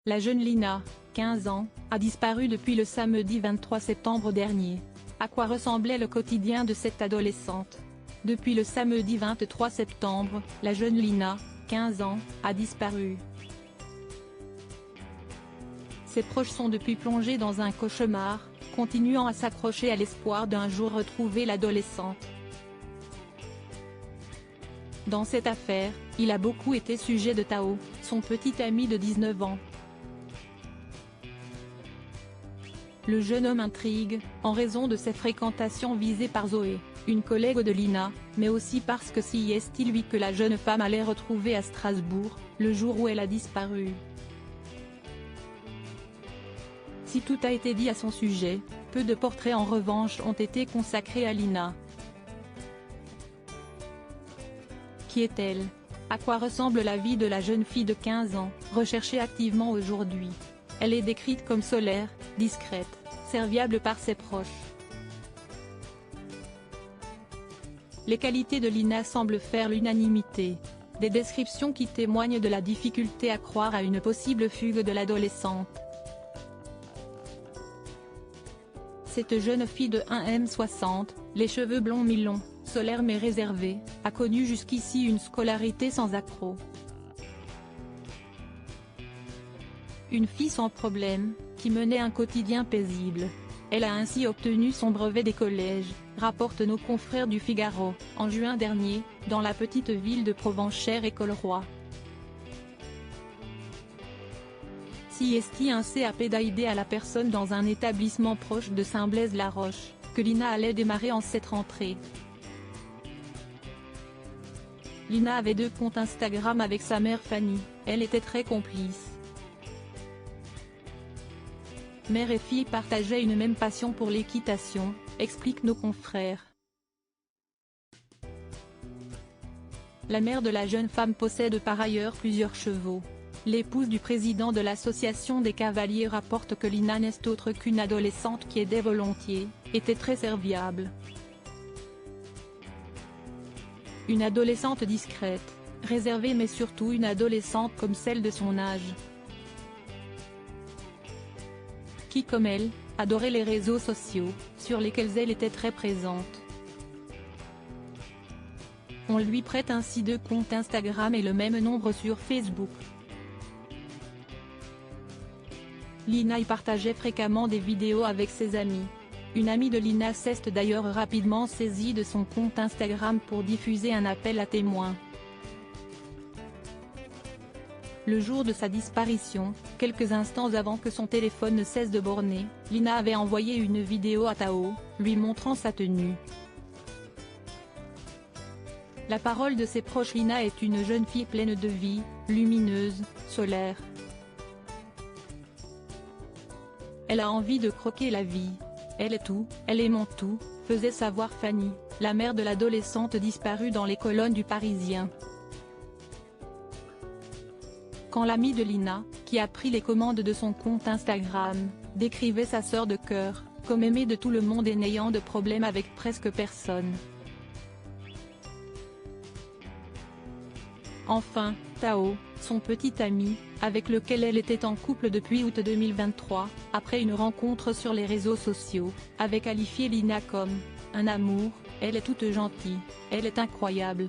La jeune Lina, 15 ans, a disparu depuis le samedi 23 septembre dernier. À quoi ressemblait le quotidien de cette adolescente? Depuis le samedi 23 septembre, la jeune Lina, 15 ans, a disparu. Ses proches sont depuis plongés dans un cauchemar, continuant à s'accrocher à l'espoir d'un jour retrouver l'adolescente. Dans cette affaire, il a beaucoup été sujet de Tao, son petit ami de 19 ans. Le jeune homme intrigue, en raison de ses fréquentations visées par Zoé, une collègue de Lina, mais aussi parce que s'y est-il lui que la jeune femme allait retrouver à Strasbourg, le jour où elle a disparu. Si tout a été dit à son sujet, peu de portraits en revanche ont été consacrés à Lina. Qui est-elle? À quoi ressemble la vie de la jeune fille de 15 ans, recherchée activement aujourd'hui? Elle est décrite comme solaire, discrète, serviable par ses proches. Les qualités de Lina semblent faire l'unanimité. Des descriptions qui témoignent de la difficulté à croire à une possible fugue de l'adolescente. Cette jeune fille de 1,60 m, les cheveux blonds mi-longs, solaire mais réservée, a connu jusqu'ici une scolarité sans accroc. Une fille sans problème, qui menait un quotidien paisible. Elle a ainsi obtenu son brevet des collèges, rapportent nos confrères du Figaro, en juin dernier, dans la petite ville de Provenchères-et-Colroy. Si est un CAP d'aider à la personne dans un établissement proche de Saint-Blaise-la-Roche, que Lina allait démarrer en cette rentrée. Lina avait 2 comptes Instagram avec sa mère Fanny, elle était très complice. Mère et fille partageaient une même passion pour l'équitation, expliquent nos confrères. La mère de la jeune femme possède par ailleurs plusieurs chevaux. L'épouse du président de l'association des cavaliers rapporte que Lina n'est autre qu'une adolescente qui aidait volontiers, était très serviable. Une adolescente discrète, réservée mais surtout une adolescente comme celle de son âge. Qui comme elle, adorait les réseaux sociaux, sur lesquels elle était très présente. On lui prête ainsi 2 comptes Instagram et le même nombre sur Facebook. Lina y partageait fréquemment des vidéos avec ses amis. Une amie de Lina s'est d'ailleurs rapidement saisie de son compte Instagram pour diffuser un appel à témoins. Le jour de sa disparition, quelques instants avant que son téléphone ne cesse de borner, Lina avait envoyé une vidéo à Tao, lui montrant sa tenue. La parole de ses proches. Lina est une jeune fille pleine de vie, lumineuse, solaire. Elle a envie de croquer la vie. Elle est tout, elle est mon tout, faisait savoir Fanny, la mère de l'adolescente disparue dans les colonnes du Parisien. Quand l'amie de Lina, qui a pris les commandes de son compte Instagram, décrivait sa sœur de cœur, comme aimée de tout le monde et n'ayant de problème avec presque personne. Enfin, Tao, son petit ami, avec lequel elle était en couple depuis août 2023, après une rencontre sur les réseaux sociaux, avait qualifié Lina comme « un amour, elle est toute gentille, elle est incroyable ».